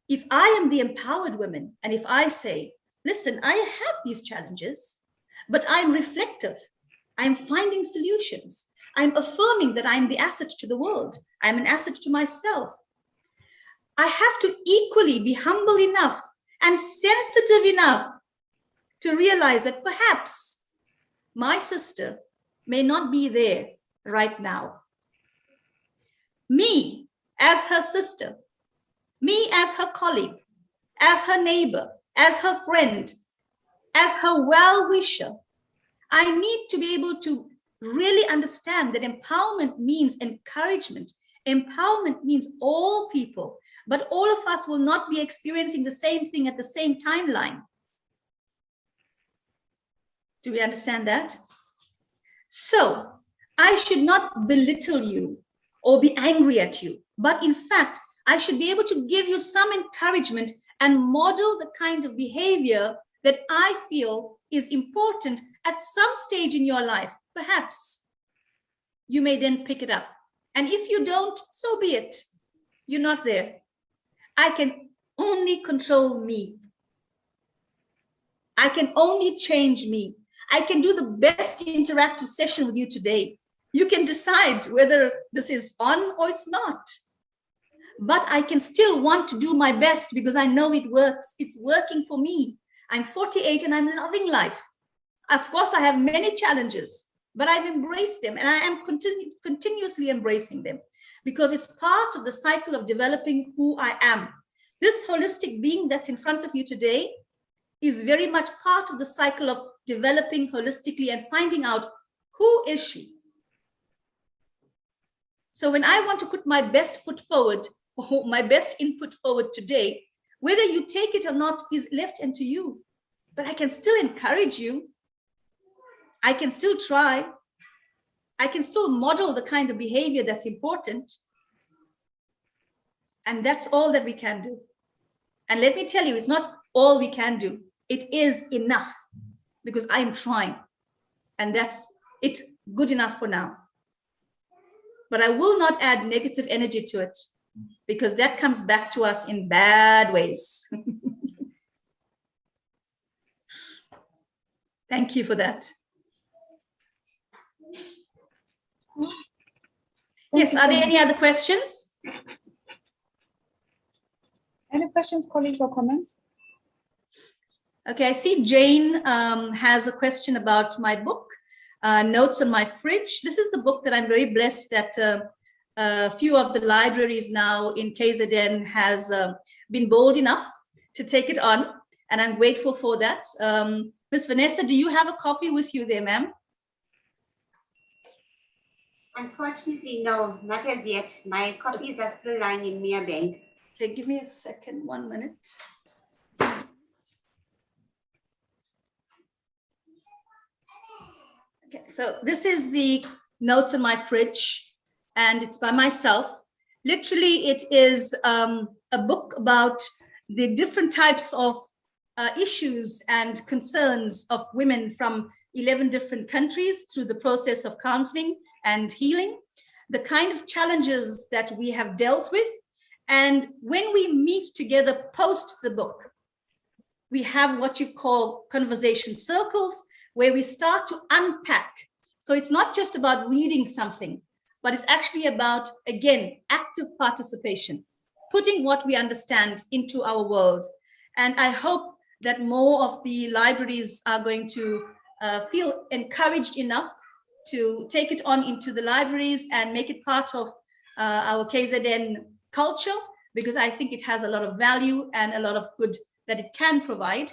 If I am the empowered woman, and if I say, listen, I have these challenges, but I'm reflective, I'm finding solutions, I'm affirming that I'm the asset to the world, I'm an asset to myself, I have to equally be humble enough and sensitive enough to realize that perhaps my sister may not be there right now. Me as her sister, me as her colleague, as her neighbor, as her friend, as her well-wisher, I need to be able to really understand that empowerment means encouragement. Empowerment means all people, but all of us will not be experiencing the same thing at the same timeline. Do we understand that? So I should not belittle you or be angry at you, but in fact, I should be able to give you some encouragement and model the kind of behavior that I feel is important at some stage in your life. Perhaps you may then pick it up. And if you don't, so be it. You're not there. I can only control me. I can only change me. I can do the best interactive session with you today. You can decide whether this is on or it's not. But I can still want to do my best because I know it works. It's working for me. I'm 48 and I'm loving life. Of course, I have many challenges, but I've embraced them and I am continuously embracing them because it's part of the cycle of developing who I am. This holistic being that's in front of you today is very much part of the cycle of developing holistically and finding out who is she. So when I want to put my best foot forward, or my best input forward today, whether you take it or not is left into you. But I can still encourage you. I can still try. I can still model the kind of behavior that's important. And that's all that we can do. And let me tell you, it's not all we can do. It is enough because I'm trying. And that's it, good enough for now. But I will not add negative energy to it because that comes back to us in bad ways. Thank you for that. Yes, are there any other questions? Any questions, colleagues, or comments? Okay, I see Jane has a question about my book, Notes on My Fridge. This is a book that I'm very blessed that a few of the libraries now in KZN has been bold enough to take it on, and I'm grateful for that. Ms. Vanessa, do you have a copy with you there, ma'am? Unfortunately, no, not as yet. My copies are still lying in Mia Bank. Okay, give me a second, 1 minute. Okay, so this is the Notes on My Fridge, and it's by myself. Literally, it is a book about the different types of issues and concerns of women from 11 different countries through the process of counseling and healing, the kind of challenges that we have dealt with. And when we meet together post the book, we have what you call conversation circles, where we start to unpack. So it's not just about reading something, but it's actually about, again, active participation, putting what we understand into our world. And I hope that more of the libraries are going to feel encouraged enough to take it on into the libraries and make it part of our KZN culture, because I think it has a lot of value and a lot of good that it can provide.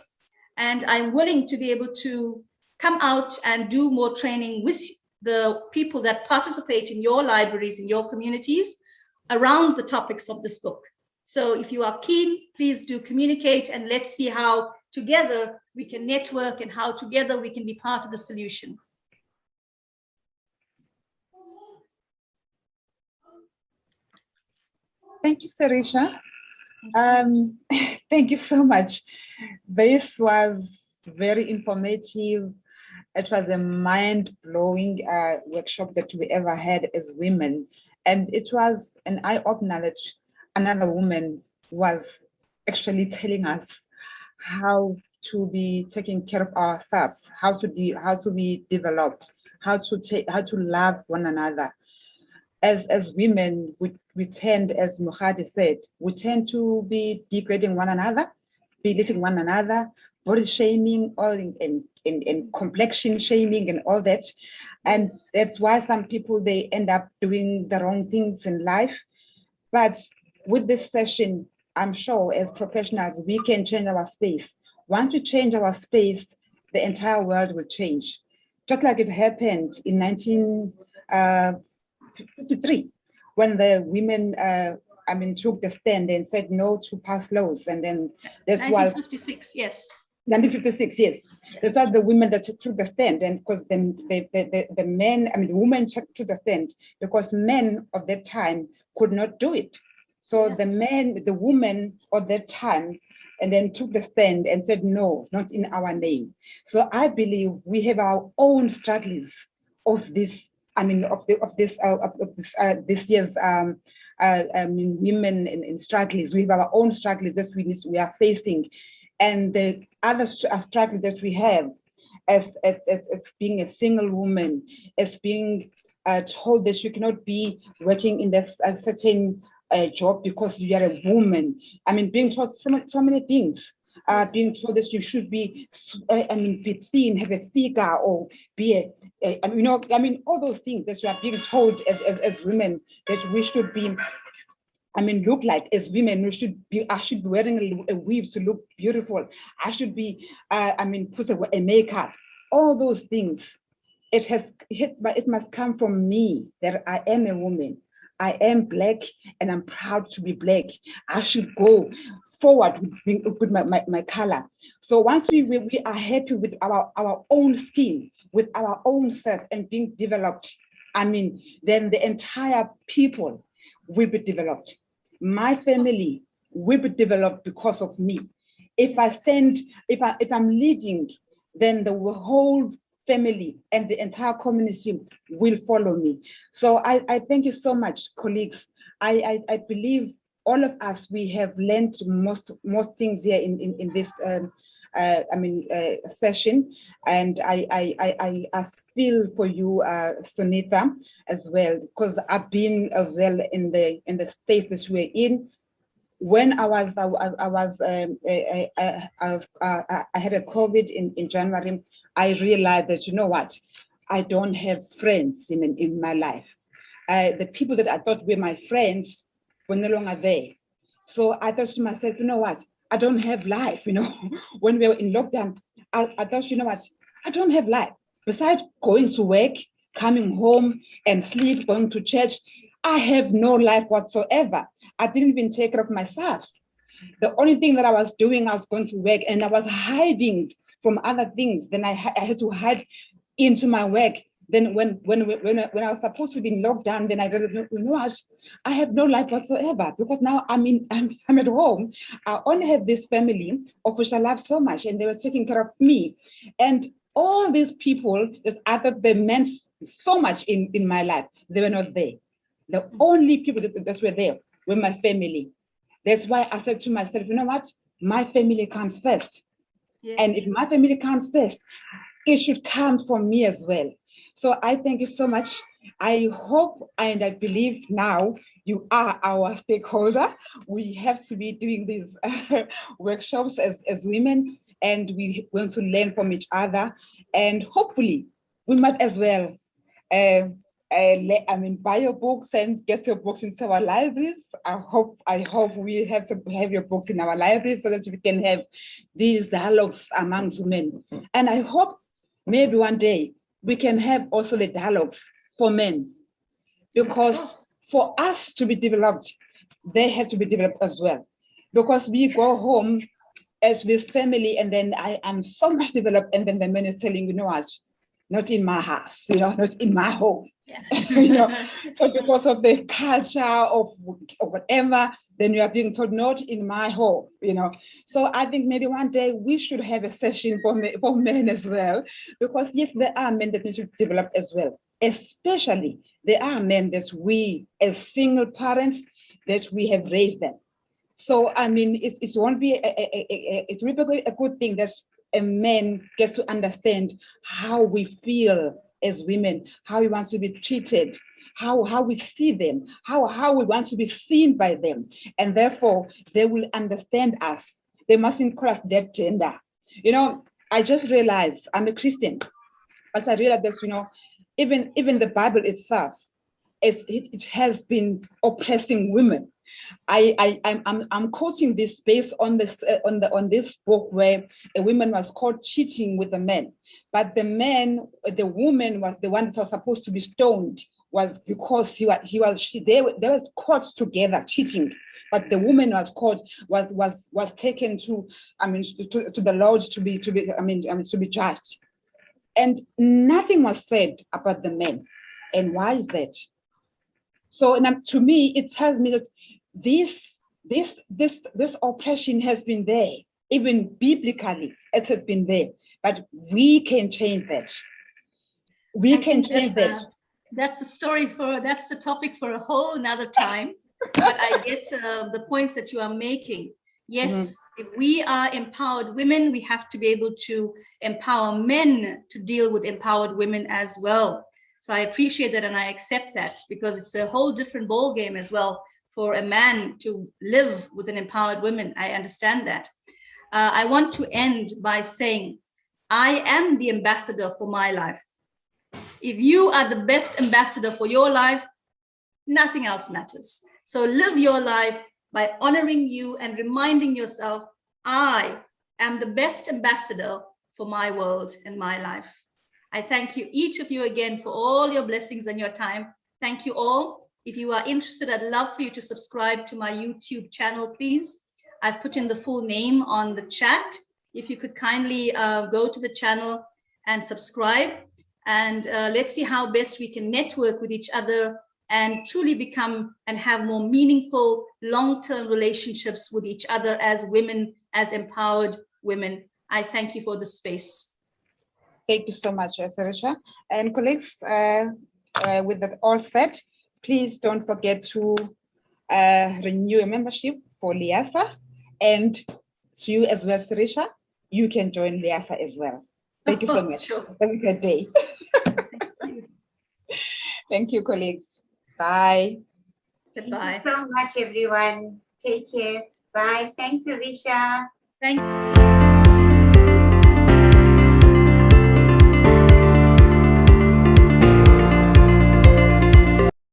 And I'm willing to be able to come out and do more training with the people that participate in your libraries, in your communities, around the topics of this book. So if you are keen, please do communicate, and let's see how together we can network and how together we can be part of the solution. Thank you, Sarisha. Thank you so much. This was very informative. It was a mind-blowing workshop that we ever had as women. And it was an eye-opener that another woman was actually telling us how to be taking care of ourselves, how to be developed, how to love one another. As women, we tend, as Mohadi said, we tend to be degrading one another, belittling one another, body shaming, all in complexion shaming and all that. And that's why some people, they end up doing the wrong things in life. But with this session, I'm sure as professionals, we can change our space. Once we change our space, the entire world will change. Just like it happened in 1953, when the women, took the stand and said no to pass laws. And then that's 1956, yes. 1956, yes. That's why the women that took the stand, and because the men, the women took the stand because men of that time could not do it. So the women of that time and then took the stand and said, no, not in our name. So I believe we have our own struggles of this, this year's women in struggles. We have our own struggles that we are facing, and the other struggles that we have as being a single woman, as being told that you cannot be working in a certain job because you are a woman. I mean, being told so many things. Being told that you should be, be thin, have a figure, or be all those things that you are being told as women that we should be. Look like as women, I should be wearing a weave to look beautiful. I should be, put a makeup. All those things. It must come from me that I am a woman. I am Black, and I'm proud to be Black. I should go forward with my color. So once we are happy with our own skin, with our own self, and being developed, then the entire people will be developed. My family will be developed because of me. If I'm leading, then the whole family and the entire community will follow me. So I thank you so much, colleagues. I believe all of us, we have learned most things here in this session, and I feel for you, Sunita, as well, because I've been as well in the space that we're in. When I had a COVID in January, I realized that, you know what, I don't have friends in my life. The people that I thought were my friends were no longer there. So I thought to myself, you know what, I don't have life. When we were in lockdown, I thought, you know what, I don't have life. Besides going to work, coming home and sleep, going to church, I have no life whatsoever. I didn't even take care of myself. The only thing that I was doing, I was going to work, and I was hiding from other things. Then I had to hide into my work. Then when I was supposed to be in lockdown, then I didn't know, you know what, I have no life whatsoever, because now I'm at home. I only have this family of which I love so much, and they were taking care of me. And all these people that I thought they meant so much in my life, they were not there. The only people that were there were my family. That's why I said to myself, you know what, my family comes first. Yes. And if my family comes first, it should come from me as well. So I thank you so much. I hope and I believe now you are our stakeholder. We have to be doing these workshops as women, and we want to learn from each other. And hopefully we might as well buy your books and get your books into our libraries. I hope we have your books in our libraries so that we can have these dialogues amongst women. And I hope maybe one day we can have also the dialogues for men, because for us to be developed, they have to be developed as well. Because we go home as this family, and then I am so much developed, and then the man is telling, you know what, not in my house, not in my home. Yeah. So because of the culture of whatever, then you are being told not in my home, So I think maybe one day we should have a session for men as well, because yes, there are men that need to develop as well. Especially there are men that we, as single parents, that we have raised them. So it won't be it's really a good thing that a man gets to understand how we feel as women, how we want to be treated, how we see them, how we want to be seen by them. And therefore, they will understand us. They mustn't cross that gender. I just realized I'm a Christian, but I realized that, even the Bible itself, it has been oppressing women. I'm quoting this based on this on this book where a woman was caught cheating with a man, but the woman was the one that was supposed to be stoned, was because they were caught together cheating, but the woman was taken to the Lord to be judged, and nothing was said about the men. And why is that? So to me, it tells me that this oppression has been there even biblically, it has been there, but we can change that. We can change that. That's that's a topic for a whole nother time, but I get the points that you are making. Yes, if we are empowered women, we have to be able to empower men to deal with empowered women as well. So I appreciate that and I accept that, because it's a whole different ball game as well for a man to live with an empowered woman. I understand that. I want to end by saying, I am the ambassador for my life. If you are the best ambassador for your life, nothing else matters. So live your life by honoring you and reminding yourself, I am the best ambassador for my world and my life. I thank you, each of you again, for all your blessings and your time. Thank you all. If you are interested, I'd love for you to subscribe to my YouTube channel, please. I've put in the full name on the chat. If you could kindly go to the channel and subscribe, and let's see how best we can network with each other and truly become and have more meaningful long-term relationships with each other as women, as empowered women. I thank you for the space. Thank you so much, Sarisha. And colleagues, with that all said, please don't forget to renew a membership for LIASA, and to you as well, Sarisha, you can join LIASA as well. Thank you so much. Sure. Have a good day. Thank you. Thank you, colleagues. Bye. Goodbye. Thank you so much, everyone. Take care. Bye. Thanks, Sarisha. Thank you.